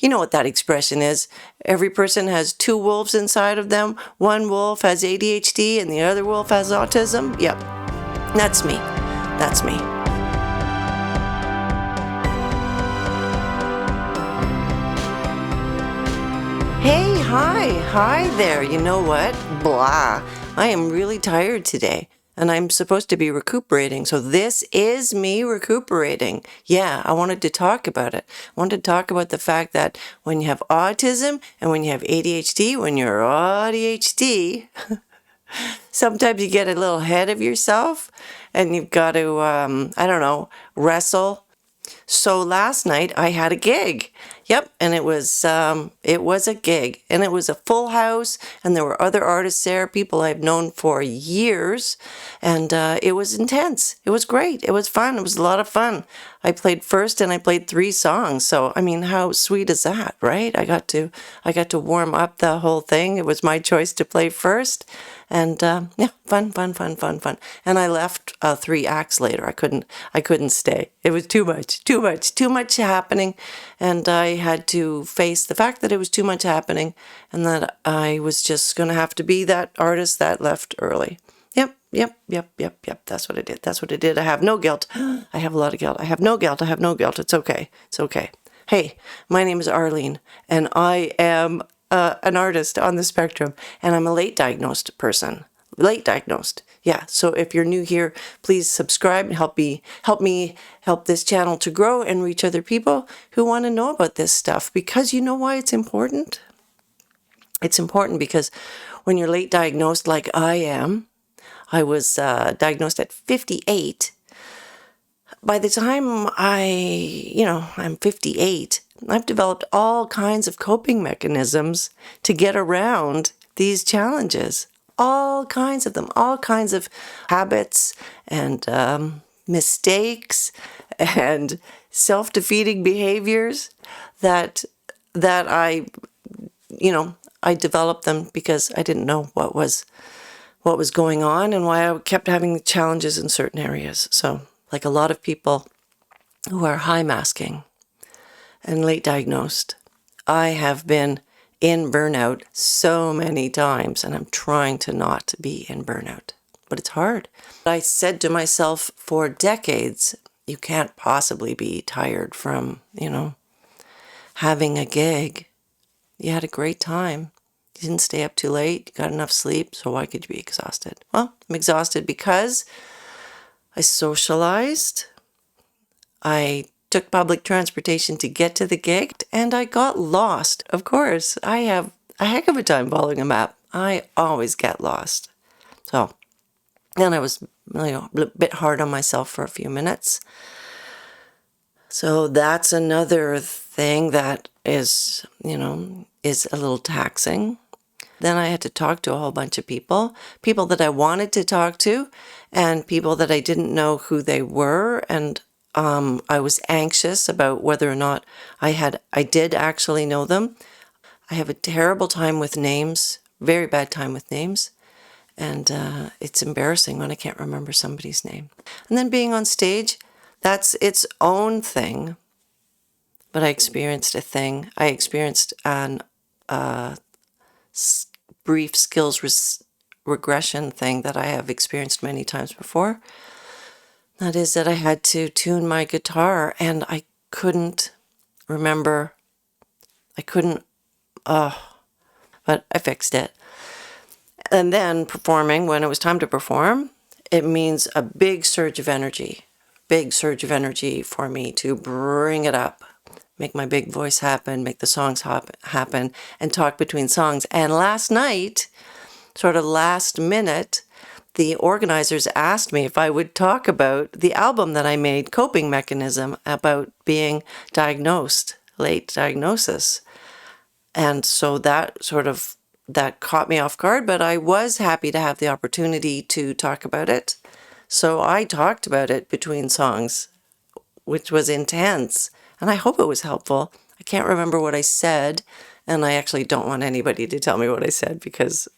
You know what that expression is. Every person has two wolves inside of them. One wolf has ADHD and the other wolf has autism. Yep, that's me. That's me. Hey, hi there. You know what? Blah. I am really tired today. And I'm supposed to be recuperating. So this is me recuperating. Yeah, I wanted to talk about it. I wanted to talk about the fact that when you have autism and when you have ADHD, when you're AuDHD, sometimes you get a little ahead of yourself and you've got to, wrestle. So last night I had a gig. Yep, and it was a gig, and it was a full house, and there were other artists there, people I've known for years, and it was intense. It was great. It was fun. It was a lot of fun. I played first, and I played 3 songs. So I mean, how sweet is that, right? I got to warm up the whole thing. It was my choice to play first. And yeah, fun. And I left 3 acts later. I couldn't stay. It was too much happening. And I had to face the fact that it was too much happening and that I was just going to have to be that artist that left early. Yep. That's what I did. I have no guilt. I have a lot of guilt. I have no guilt. It's okay. Hey, my name is Arlene, and I am an artist on the spectrum, and I'm a late diagnosed person. Late diagnosed. Yeah. So if you're new here, please subscribe and help me help this channel to grow and reach other people who want to know about this stuff. Because you know why it's important? It's important because when you're late diagnosed like I am, I was diagnosed at 58. By the time I'm 58, I've developed all kinds of coping mechanisms to get around these challenges. All kinds of them, all kinds of habits and mistakes and self-defeating behaviors that I developed them because I didn't know what was going on and why I kept having challenges in certain areas. So, like a lot of people who are high masking and late diagnosed, I have been in burnout so many times, and I'm trying to not be in burnout, but it's hard. I said to myself for decades, you can't possibly be tired from, having a gig. You had a great time. You didn't stay up too late. You got enough sleep. So why could you be exhausted? Well, I'm exhausted because I socialized. I took public transportation to get to the gig, and I got lost. Of course, I have a heck of a time following a map. I always get lost. So then I was a bit hard on myself for a few minutes. So that's another thing that is a little taxing. Then I had to talk to a whole bunch of people that I wanted to talk to, and people that I didn't know who they were, and I was anxious about whether or not I did actually know them. I have a terrible time with names, very bad time with names, and it's embarrassing when I can't remember somebody's name. And then being on stage, that's its own thing. But I experienced a thing. I experienced an brief skills regression thing that I have experienced many times before. That is that I had to tune my guitar, and I couldn't remember. But I fixed it. And then performing, when it was time to perform, it means a big surge of energy for me to bring it up, make my big voice happen, make the songs happen, and talk between songs. And last night, sort of last minute, the organizers asked me if I would talk about the album that I made, Coping Mechanism, about being diagnosed, late diagnosis. And so that caught me off guard, but I was happy to have the opportunity to talk about it. So I talked about it between songs, which was intense. And I hope it was helpful. I can't remember what I said, and I actually don't want anybody to tell me what I said because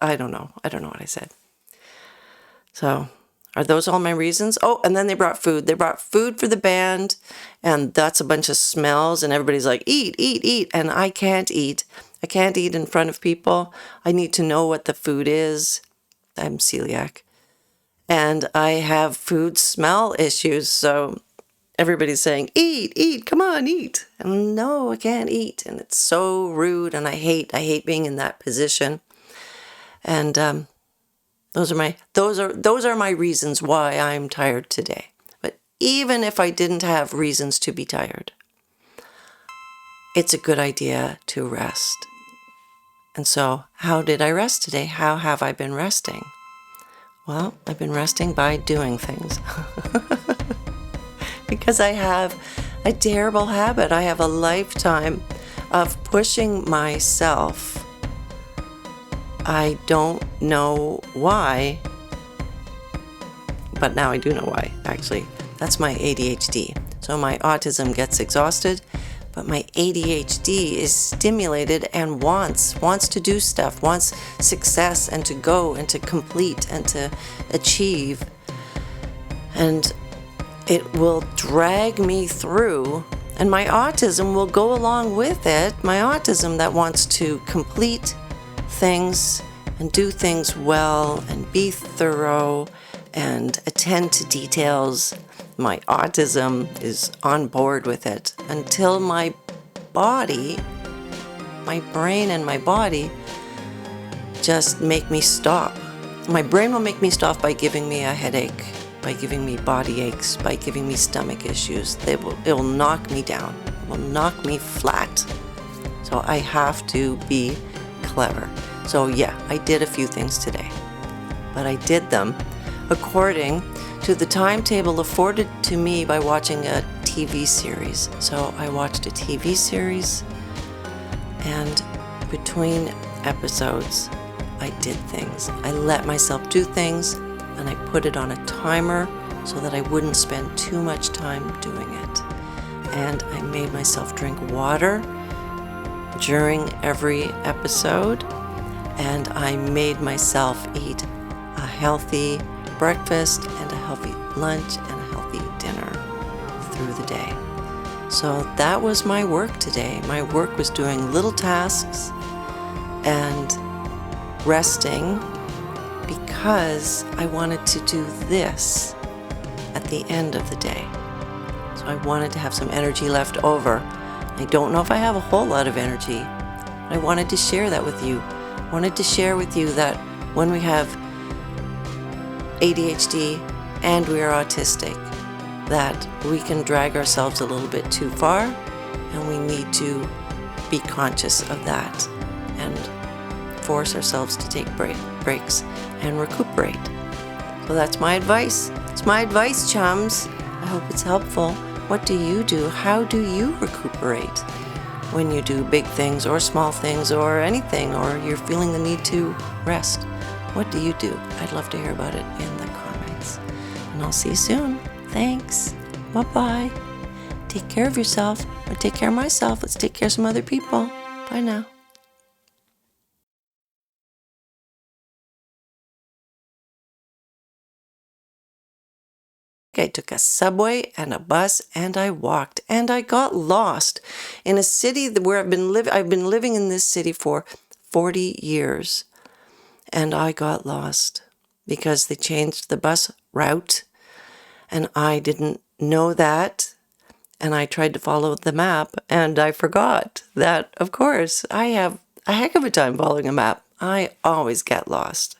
I don't know. I don't know what I said. So, Are those all my reasons? Oh, and then they brought food. They brought food for the band, and that's a bunch of smells, and everybody's like, eat, eat, eat. And I can't eat. I can't eat in front of people. I need to know what the food is. I'm celiac. And I have food smell issues, so everybody's saying, eat, eat, come on, eat. And no, I can't eat. And it's so rude, and I hate being in that position. And those are my reasons why I'm tired today. But even if I didn't have reasons to be tired, it's a good idea to rest. And so, how did I rest today? How have I been resting? Well, I've been resting by doing things. Because I have a terrible habit. I have a lifetime of pushing myself. I don't know why, but now I do know why, actually. That's my ADHD. So my autism gets exhausted, but my ADHD is stimulated and wants to do stuff, wants success and to go and to complete and to achieve. And it will drag me through, and my autism will go along with it. My autism that wants to complete things and do things well and be thorough and attend to details. My autism is on board with it until my body, my brain and my body just make me stop. My brain will make me stop by giving me a headache, by giving me body aches, by giving me stomach issues. It will knock me down. It will knock me flat. So I have to be clever. So yeah, I did a few things today, but I did them according to the timetable afforded to me by watching a TV series. So I watched a TV series, and between episodes, I did things. I let myself do things, and I put it on a timer so that I wouldn't spend too much time doing it. And I made myself drink water during every episode, and I made myself eat a healthy breakfast and a healthy lunch and a healthy dinner through the day. So that was my work today. My work was doing little tasks and resting because I wanted to do this at the end of the day. So I wanted to have some energy left over. I don't know if I have a whole lot of energy. I wanted to share that with you. I wanted to share with you that when we have ADHD and we are autistic, that we can drag ourselves a little bit too far, and we need to be conscious of that and force ourselves to take breaks and recuperate. So that's my advice. It's my advice, chums. I hope it's helpful. What do you do? How do you recuperate when you do big things or small things or anything, or you're feeling the need to rest? What do you do? I'd love to hear about it in the comments. And I'll see you soon. Thanks. Bye-bye. Take care of yourself, or take care of myself. Let's take care of some other people. Bye now. I took a subway and a bus, and I walked, and I got lost in a city where I've been living in this city for 40 years, and I got lost because they changed the bus route, and I didn't know that, and I tried to follow the map, and I forgot that, of course, I have a heck of a time following a map. I always get lost.